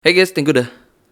Hey guys, thank you udah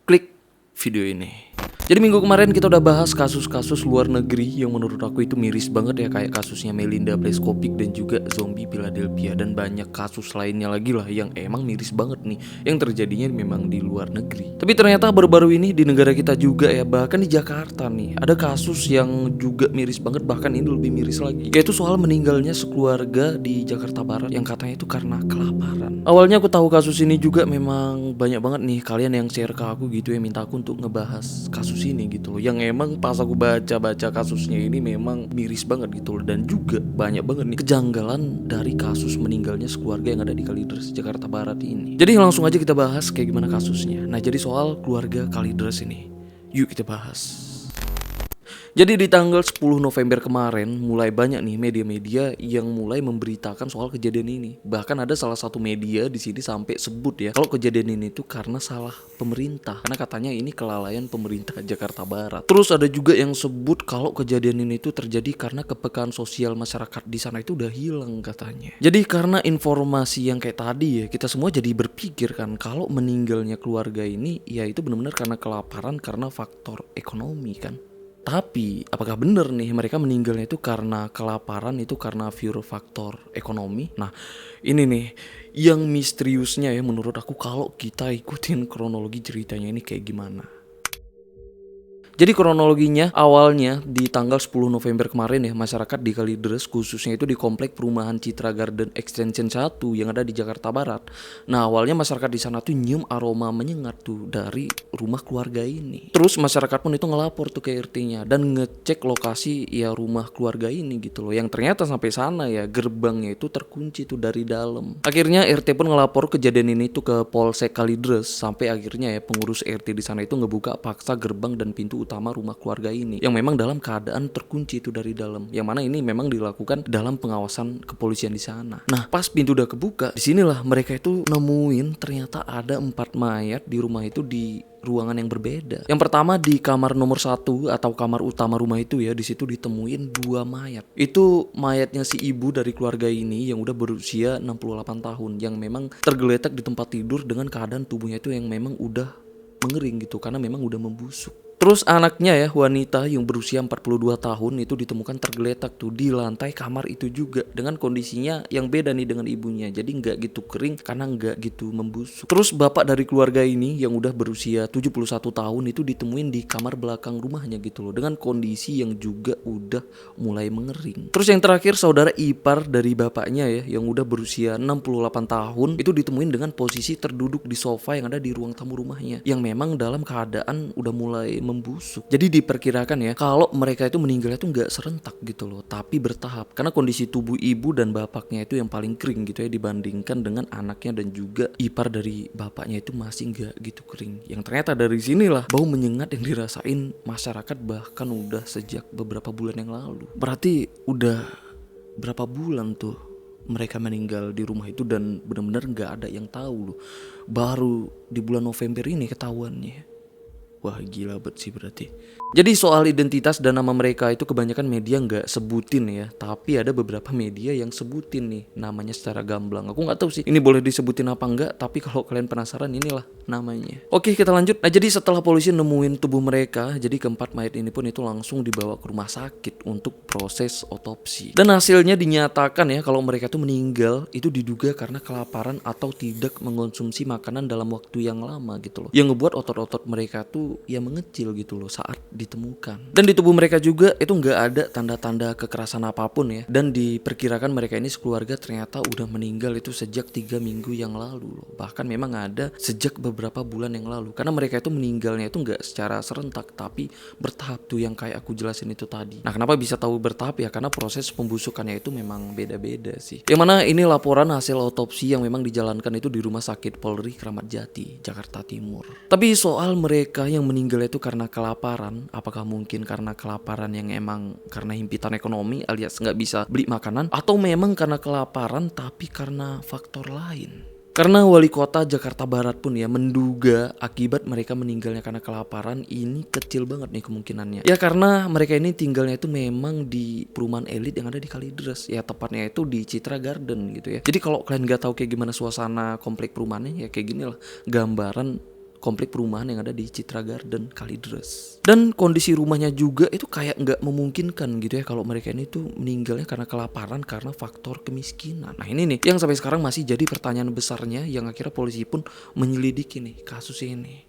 klik video ini. Jadi minggu kemarin kita udah bahas kasus-kasus luar negeri yang menurut aku itu miris banget ya, kayak kasusnya Melinda Bleskovic dan juga zombie Philadelphia, dan banyak kasus lainnya lagi lah yang emang miris banget nih yang terjadinya memang di luar negeri. Tapi ternyata baru-baru ini di negara kita juga ya, bahkan di Jakarta nih ada kasus yang juga miris banget, bahkan ini lebih miris lagi, yaitu soal meninggalnya sekeluarga di Jakarta Barat yang katanya itu karena kelaparan. Awalnya aku tahu kasus ini juga memang banyak banget nih kalian yang share ke aku gitu ya, minta aku untuk ngebahas kasus ini gitu loh, yang emang pas aku baca kasusnya ini memang miris banget gitu loh, dan juga banyak banget nih kejanggalan dari kasus meninggalnya sekeluarga yang ada di Kalideres, Jakarta Barat ini. Jadi langsung aja kita bahas kayak gimana kasusnya. Nah, jadi soal keluarga Kalideres ini, yuk kita bahas. Jadi di tanggal 10 November kemarin mulai banyak nih media-media yang mulai memberitakan soal kejadian ini. Bahkan ada salah satu media di sini sampai sebut ya kalau kejadian ini tuh karena salah pemerintah, karena katanya ini kelalaian pemerintah Jakarta Barat. Terus ada juga yang sebut kalau kejadian ini tuh terjadi karena kepekaan sosial masyarakat di sana itu udah hilang katanya. Jadi karena informasi yang kayak tadi ya, kita semua jadi berpikir kan kalau meninggalnya keluarga ini ya itu benar-benar karena kelaparan, karena faktor ekonomi kan. Tapi apakah benar nih mereka meninggalnya itu karena kelaparan, itu karena pure faktor ekonomi? Nah, ini nih yang misteriusnya ya menurut aku kalau kita ikutin kronologi ceritanya ini kayak gimana. Jadi kronologinya awalnya di tanggal 10 November kemarin ya, masyarakat di Kalideres khususnya itu di komplek perumahan Citra Garden Extension 1 yang ada di Jakarta Barat. Nah, awalnya masyarakat di sana tuh nyium aroma menyengat tuh dari rumah keluarga ini. Terus masyarakat pun itu ngelapor tuh ke RT-nya dan ngecek lokasi ya rumah keluarga ini gitu loh. Yang ternyata sampai sana ya gerbangnya itu terkunci tuh dari dalam. Akhirnya RT pun ngelapor kejadian ini tuh ke Polsek Kalideres, sampai akhirnya ya pengurus RT di sana itu ngebuka paksa gerbang dan pintu utama rumah keluarga ini yang memang dalam keadaan terkunci itu dari dalam, yang mana ini memang dilakukan dalam pengawasan kepolisian di sana. Nah, pas pintu udah kebuka, disinilah mereka itu nemuin ternyata ada 4 mayat di rumah itu di ruangan yang berbeda. Yang pertama di kamar nomor 1 atau kamar utama rumah itu ya, di situ ditemuin 2 mayat. Itu mayatnya si ibu dari keluarga ini yang udah berusia 68 tahun yang memang tergeletak di tempat tidur dengan keadaan tubuhnya itu yang memang udah mengering gitu karena memang udah membusuk. Terus anaknya ya, wanita yang berusia 42 tahun itu ditemukan tergeletak tuh di lantai kamar itu juga dengan kondisinya yang beda nih dengan ibunya. Jadi nggak gitu kering karena nggak gitu membusuk. Terus bapak dari keluarga ini yang udah berusia 71 tahun itu ditemuin di kamar belakang rumahnya gitu loh, dengan kondisi yang juga udah mulai mengering. Terus yang terakhir saudara ipar dari bapaknya ya yang udah berusia 68 tahun itu ditemuin dengan posisi terduduk di sofa yang ada di ruang tamu rumahnya, yang memang dalam keadaan udah mulai membusuk. Jadi diperkirakan ya kalau mereka itu meninggalnya itu nggak serentak gitu loh, tapi bertahap karena kondisi tubuh ibu dan bapaknya itu yang paling kering gitu ya dibandingkan dengan anaknya dan juga ipar dari bapaknya itu masih nggak gitu kering. Yang ternyata dari sinilah bau menyengat yang dirasain masyarakat bahkan udah sejak beberapa bulan yang lalu. Berarti udah berapa bulan tuh mereka meninggal di rumah itu dan benar-benar nggak ada yang tahu loh. Baru di bulan November ini ketahuannya. Wah, gila banget sih berarti. Jadi soal identitas dan nama mereka itu kebanyakan media nggak sebutin ya, tapi ada beberapa media yang sebutin nih namanya secara gamblang. Aku nggak tahu sih ini boleh disebutin apa enggak, tapi kalau kalian penasaran inilah namanya. Oke, kita lanjut. Nah, jadi setelah polisi nemuin tubuh mereka, jadi keempat mayat ini pun itu langsung dibawa ke rumah sakit untuk proses otopsi. Dan hasilnya dinyatakan ya kalau mereka tuh meninggal itu diduga karena kelaparan atau tidak mengonsumsi makanan dalam waktu yang lama gitu loh. Yang ngebuat otot-otot mereka tuh ya mengecil gitu loh saat ditemukan. Dan di tubuh mereka juga itu nggak ada tanda-tanda kekerasan apapun ya. Dan diperkirakan mereka ini sekeluarga ternyata udah meninggal itu sejak 3 minggu yang lalu loh. Bahkan memang ada sejak beberapa bulan yang lalu. Karena mereka itu meninggalnya itu nggak secara serentak, tapi bertahap tuh yang kayak aku jelasin itu tadi. Nah, kenapa bisa tahu bertahap ya? Karena proses pembusukannya itu memang beda-beda sih. Yang mana ini laporan hasil otopsi yang memang dijalankan itu di Rumah Sakit Polri Kramat Jati, Jakarta Timur. Tapi soal mereka yang meninggal itu karena kelaparan, apakah mungkin karena kelaparan yang emang karena himpitan ekonomi alias nggak bisa beli makanan, atau memang karena kelaparan tapi karena faktor lain? Karena wali kota Jakarta Barat pun ya menduga akibat mereka meninggalnya karena kelaparan ini kecil banget nih kemungkinannya. Ya karena mereka ini tinggalnya itu memang di perumahan elit yang ada di Kalideres. Ya tepatnya itu di Citra Garden gitu ya. Jadi kalau kalian gak tahu kayak gimana suasana komplek perumahannya ya kayak gini lah gambaran komplek perumahan yang ada di Citra Garden, Kalideres. Dan kondisi rumahnya juga itu kayak nggak memungkinkan gitu ya kalau mereka ini tuh meninggalnya karena kelaparan karena faktor kemiskinan. Nah ini nih yang sampai sekarang masih jadi pertanyaan besarnya yang akhirnya polisi pun menyelidiki nih kasus ini.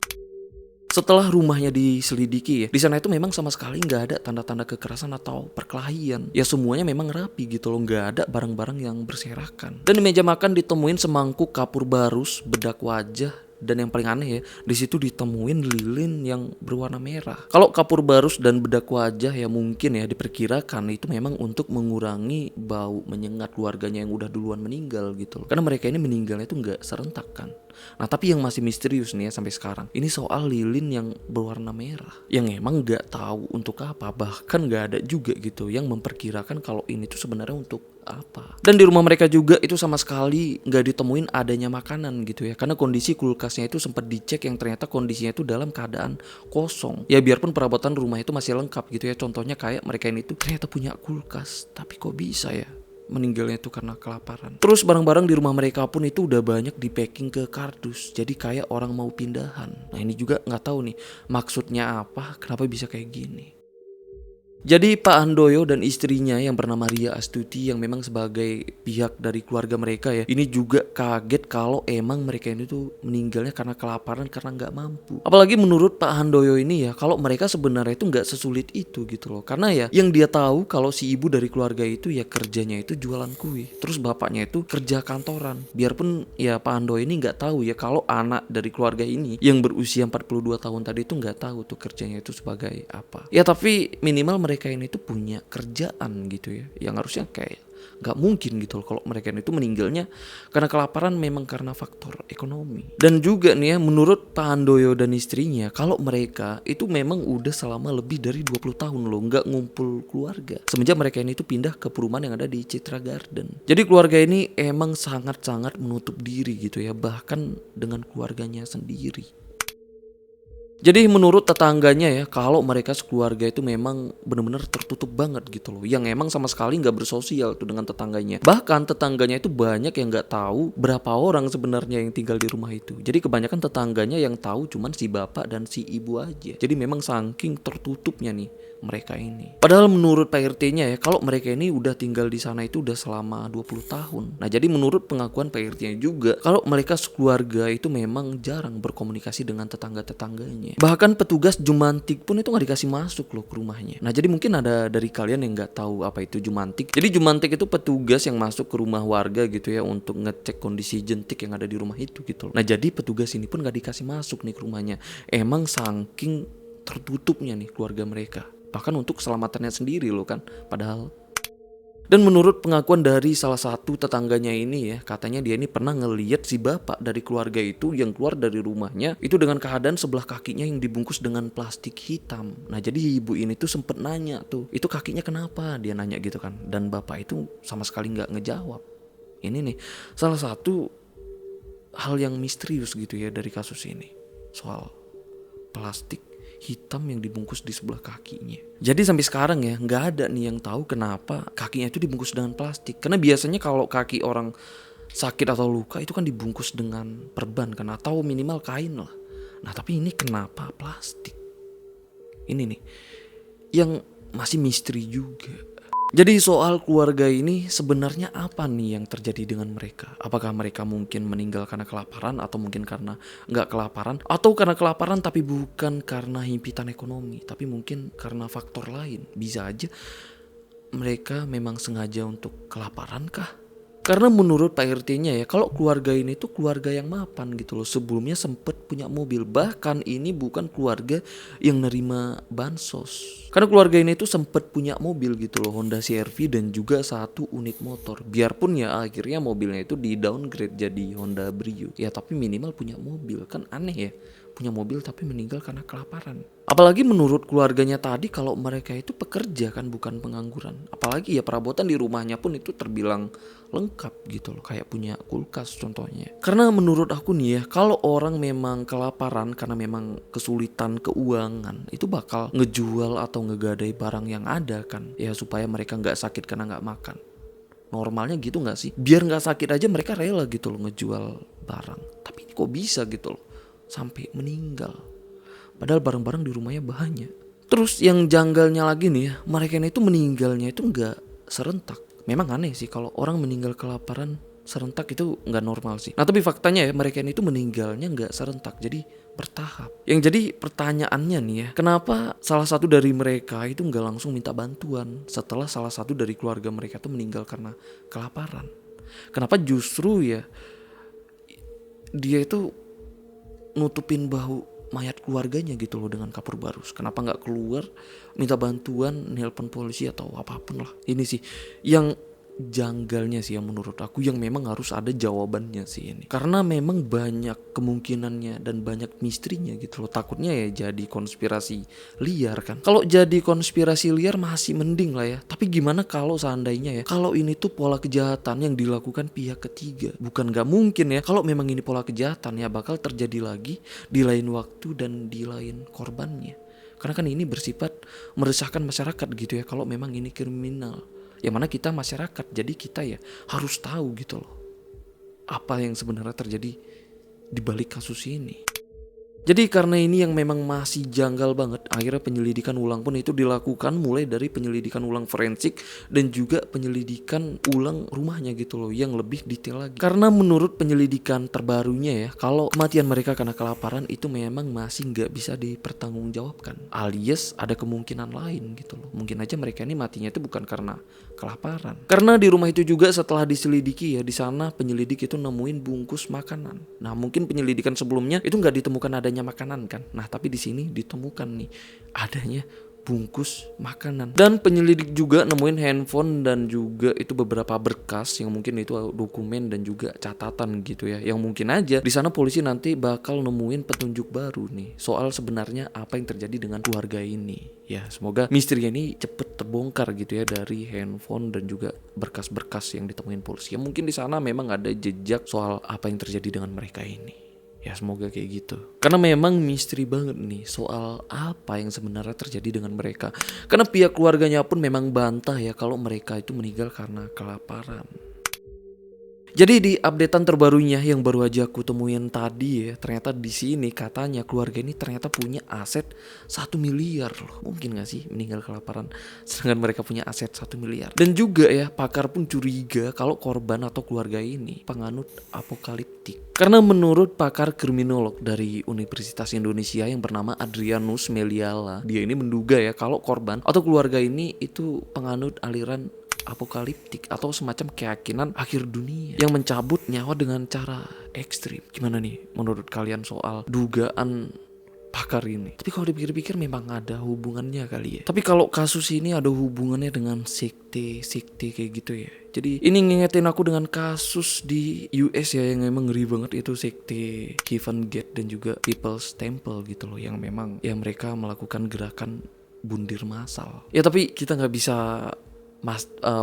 Setelah rumahnya diselidiki ya, di sana itu memang sama sekali nggak ada tanda-tanda kekerasan atau perkelahian. Ya semuanya memang rapi gitu loh, nggak ada barang-barang yang berserakan. Dan di meja makan ditemuin semangkuk kapur barus, bedak wajah, dan yang paling aneh ya, di situ ditemuin lilin yang berwarna merah. Kalau kapur barus dan bedak wajah ya mungkin ya diperkirakan itu memang untuk mengurangi bau menyengat keluarganya yang udah duluan meninggal gitu loh. Karena mereka ini meninggalnya itu nggak serentak kan. Nah tapi yang masih misterius nih ya sampai sekarang, ini soal lilin yang berwarna merah yang emang nggak tahu untuk apa, bahkan nggak ada juga gitu yang memperkirakan kalau ini tuh sebenarnya untuk apa. Dan di rumah mereka juga itu sama sekali nggak ditemuin adanya makanan gitu ya, karena kondisi kulkasnya itu sempat dicek yang ternyata kondisinya itu dalam keadaan kosong. Ya biarpun perabotan rumah itu masih lengkap gitu ya, contohnya kayak mereka ini tuh ternyata punya kulkas, tapi kok bisa ya meninggalnya itu karena kelaparan. Terus barang-barang di rumah mereka pun itu udah banyak di packing ke kardus, jadi kayak orang mau pindahan. Nah ini juga nggak tahu nih maksudnya apa, kenapa bisa kayak gini. Jadi Pak Handoyo dan istrinya yang bernama Ria Astuti yang memang sebagai pihak dari keluarga mereka ya, ini juga kaget kalau emang mereka ini tuh meninggalnya karena kelaparan karena nggak mampu. Apalagi menurut Pak Handoyo ini ya, kalau mereka sebenarnya itu nggak sesulit itu gitu loh. Karena ya yang dia tahu kalau si ibu dari keluarga itu ya kerjanya itu jualan kue, terus bapaknya itu kerja kantoran. Biarpun ya Pak Handoyo ini nggak tahu ya kalau anak dari keluarga ini yang berusia 42 tahun tadi itu nggak tahu tuh kerjanya itu sebagai apa. Ya tapi minimal mereka ini tuh punya kerjaan gitu ya, yang harusnya kayak nggak mungkin gitu loh kalau mereka itu meninggalnya karena kelaparan memang karena faktor ekonomi. Dan juga nih ya menurut Pak Handoyo dan istrinya, kalau mereka itu memang udah selama lebih dari 20 tahun loh nggak ngumpul keluarga semenjak mereka ini tuh pindah ke perumahan yang ada di Citra Garden. Jadi keluarga ini emang sangat-sangat menutup diri gitu ya, bahkan dengan keluarganya sendiri. Jadi menurut tetangganya ya, kalau mereka sekeluarga itu memang benar-benar tertutup banget gitu loh, yang emang sama sekali nggak bersosial tuh dengan tetangganya. Bahkan tetangganya itu banyak yang nggak tahu berapa orang sebenarnya yang tinggal di rumah itu. Jadi kebanyakan tetangganya yang tahu cuman si bapak dan si ibu aja. Jadi memang saking tertutupnya nih mereka ini. Padahal menurut Pak RT-nya ya, kalau mereka ini udah tinggal di sana itu udah selama 20 tahun. Nah jadi menurut pengakuan Pak RT-nya juga, kalau mereka sekeluarga itu memang jarang berkomunikasi dengan tetangga-tetangganya. Bahkan petugas Jumantik pun itu gak dikasih masuk loh ke rumahnya. Nah jadi mungkin ada dari kalian yang gak tahu apa itu Jumantik. Jadi Jumantik itu petugas yang masuk ke rumah warga gitu ya, untuk ngecek kondisi jentik yang ada di rumah itu gitu loh. Nah jadi petugas ini pun gak dikasih masuk nih ke rumahnya. Emang saking tertutupnya nih keluarga mereka, bahkan untuk keselamatannya sendiri loh kan padahal. Dan menurut pengakuan dari salah satu tetangganya ini ya, katanya dia ini pernah ngelihat si bapak dari keluarga itu yang keluar dari rumahnya itu dengan keadaan sebelah kakinya yang dibungkus dengan plastik hitam. Nah jadi ibu ini tuh sempet nanya tuh, itu kakinya kenapa, dia nanya gitu kan, dan bapak itu sama sekali nggak ngejawab. Ini nih salah satu hal yang misterius gitu ya dari kasus ini, soal plastik hitam yang dibungkus di sebelah kakinya. Jadi sampai sekarang ya nggak ada nih yang tahu kenapa kakinya itu dibungkus dengan plastik. Karena biasanya kalau kaki orang sakit atau luka itu kan dibungkus dengan perban kan, atau minimal kain lah. Nah tapi ini kenapa plastik? Ini nih yang masih misteri juga. Jadi soal keluarga ini sebenarnya apa nih yang terjadi dengan mereka? Apakah mereka mungkin meninggal karena kelaparan, atau mungkin karena nggak kelaparan, atau karena kelaparan tapi bukan karena himpitan ekonomi, tapi mungkin karena faktor lain? Bisa aja mereka memang sengaja untuk kelaparan kah? Karena menurut Pak RT-nya ya, kalau keluarga ini tuh keluarga yang mapan gitu loh. Sebelumnya sempet punya mobil. Bahkan ini bukan keluarga yang nerima bansos. Karena keluarga ini tuh sempet punya mobil gitu loh, Honda CR-V dan juga 1 unit motor. Biarpun ya akhirnya mobilnya itu di downgrade jadi Honda Brio. Ya tapi minimal punya mobil, kan aneh ya. Punya mobil tapi meninggal karena kelaparan. Apalagi menurut keluarganya tadi kalau mereka itu pekerja kan, bukan pengangguran. Apalagi ya perabotan di rumahnya pun itu terbilang lengkap gitu loh, kayak punya kulkas contohnya. Karena menurut aku nih ya, kalau orang memang kelaparan karena memang kesulitan keuangan, itu bakal ngejual atau ngegadai barang yang ada kan, ya supaya mereka nggak sakit karena nggak makan. Normalnya gitu nggak sih? Biar nggak sakit aja mereka rela gitu loh ngejual barang. Tapi ini kok bisa gitu loh? sampai meninggal. Padahal barang-barang di rumahnya banyak. Terus yang janggalnya lagi nih ya, mereka ini itu meninggalnya itu nggak serentak. Memang aneh sih kalau orang meninggal kelaparan serentak itu nggak normal sih. Nah tapi faktanya ya mereka ini itu meninggalnya nggak serentak, jadi bertahap. Yang jadi pertanyaannya nih ya, kenapa salah satu dari mereka itu nggak langsung minta bantuan setelah salah satu dari keluarga mereka itu meninggal karena kelaparan? Kenapa justru ya dia itu nutupin bahu mayat keluarganya gitu loh dengan kapur barus? Kenapa nggak keluar minta bantuan, nelpon polisi atau apapun lah? Ini sih yang janggalnya sih yang menurut aku, yang memang harus ada jawabannya sih ini. Karena memang banyak kemungkinannya dan banyak misterinya gitu loh. Takutnya ya jadi konspirasi liar kan. Kalau jadi konspirasi liar masih mending lah ya. Tapi gimana kalau seandainya ya, kalau ini tuh pola kejahatan yang dilakukan pihak ketiga? Bukan gak mungkin ya, kalau memang ini pola kejahatan ya bakal terjadi lagi di lain waktu dan di lain korbannya. Karena kan ini bersifat meresahkan masyarakat gitu ya, kalau memang ini kriminal. Yang mana kita masyarakat, jadi kita ya harus tahu gitu loh apa yang sebenarnya terjadi di balik kasus ini. Jadi karena ini yang memang masih janggal banget, akhirnya penyelidikan ulang pun itu dilakukan, mulai dari penyelidikan ulang forensik dan juga penyelidikan ulang rumahnya gitu loh, yang lebih detail lagi. Karena menurut penyelidikan terbarunya ya, kalau kematian mereka karena kelaparan itu memang masih nggak bisa dipertanggungjawabkan, alias ada kemungkinan lain gitu loh. Mungkin aja mereka ini matinya itu bukan karena kelaparan. Karena di rumah itu juga setelah diselidiki ya, di sana penyelidik itu nemuin bungkus makanan. Nah mungkin penyelidikan sebelumnya itu nggak ditemukan adanya makanan kan. Nah tapi di sini ditemukan nih adanya bungkus makanan. Dan penyelidik juga nemuin handphone dan juga itu beberapa berkas yang mungkin itu dokumen dan juga catatan gitu ya. Yang mungkin aja di sana polisi nanti bakal nemuin petunjuk baru nih soal sebenarnya apa yang terjadi dengan keluarga ini. Ya semoga misteri ini cepet terbongkar gitu ya dari handphone dan juga berkas-berkas yang ditemuin polisi. Ya mungkin di sana memang ada jejak soal apa yang terjadi dengan mereka ini. Ya semoga kayak gitu. Karena memang misteri banget nih soal apa yang sebenarnya terjadi dengan mereka. Karena pihak keluarganya pun memang bantah ya kalau mereka itu meninggal karena kelaparan. Jadi di updatean terbarunya yang baru aja aku temuin tadi ya, ternyata di sini katanya keluarga ini ternyata punya aset 1 miliar loh. Mungkin gak sih meninggal kelaparan sedangkan mereka punya aset 1 miliar. Dan juga ya pakar pun curiga kalau korban atau keluarga ini penganut apokaliptik. Karena menurut pakar kriminolog dari Universitas Indonesia yang bernama Adrianus Meliala, dia ini menduga ya kalau korban atau keluarga ini itu penganut aliran apokaliptik atau semacam keyakinan akhir dunia yang mencabut nyawa dengan cara ekstrim. Gimana nih menurut kalian soal dugaan pakar ini? Tapi kalau dipikir-pikir memang ada hubungannya kali ya. Tapi kalau kasus ini ada hubungannya dengan sekte kayak gitu ya. Jadi ini ngingetin aku dengan kasus di US ya yang emang ngeri banget, itu sekte Heaven Gate dan juga People's Temple gitu loh, yang memang ya mereka melakukan gerakan bundir massal. Ya tapi kita nggak bisa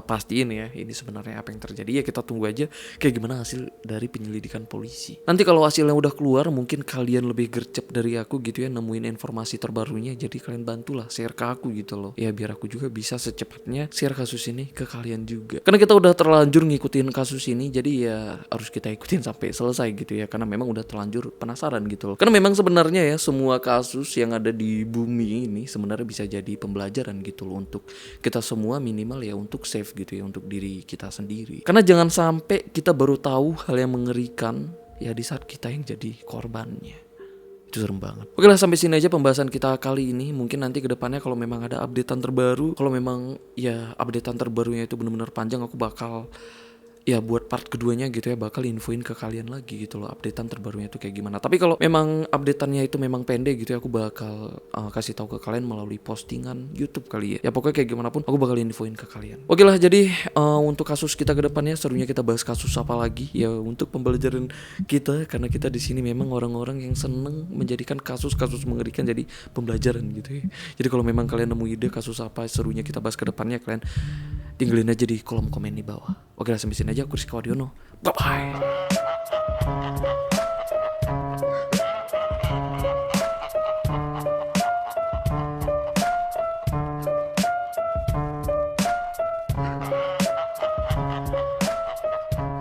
pastiin ya ini sebenarnya apa yang terjadi. Ya kita tunggu aja kayak gimana hasil dari penyelidikan polisi. Nanti kalau hasilnya udah keluar mungkin kalian lebih gercep dari aku gitu ya nemuin informasi terbarunya. Jadi kalian bantulah share ke aku gitu loh. Ya biar aku juga bisa secepatnya share kasus ini ke kalian juga. Karena kita udah terlanjur ngikutin kasus ini, jadi ya harus kita ikutin sampai selesai gitu ya. Karena memang udah terlanjur penasaran gitu loh. Karena memang sebenarnya ya semua kasus yang ada di bumi ini sebenarnya bisa jadi pembelajaran gitu loh untuk kita semua, minimal ya untuk save gitu ya untuk diri kita sendiri. Karena jangan sampai kita baru tahu hal yang mengerikan ya di saat kita yang jadi korbannya. Itu serem banget. Oke lah, sampai sini aja pembahasan kita kali ini. Mungkin nanti ke depannya kalau memang ada updatean terbaru, kalau memang ya updatean terbarunya itu benar-benar panjang, aku bakal ya buat part keduanya gitu ya, bakal infoin ke kalian lagi gitu loh updatean terbarunya itu kayak gimana. Tapi kalau memang updateannya itu memang pendek gitu ya, aku bakal kasih tahu ke kalian melalui postingan YouTube kali ya. Ya pokoknya kayak gimana pun aku bakal infoin ke kalian. Oke lah, jadi untuk kasus kita ke depannya serunya kita bahas kasus apa lagi ya untuk pembelajaran kita, karena kita di sini memang orang-orang yang seneng menjadikan kasus-kasus mengerikan jadi pembelajaran gitu ya. Jadi kalau memang kalian nemu ide kasus apa serunya kita bahas ke depannya, kalian tinggalin aja di kolom komen di bawah. Oke lah, sampai sini aja. Aku Rizky Wadiono. Bye bye.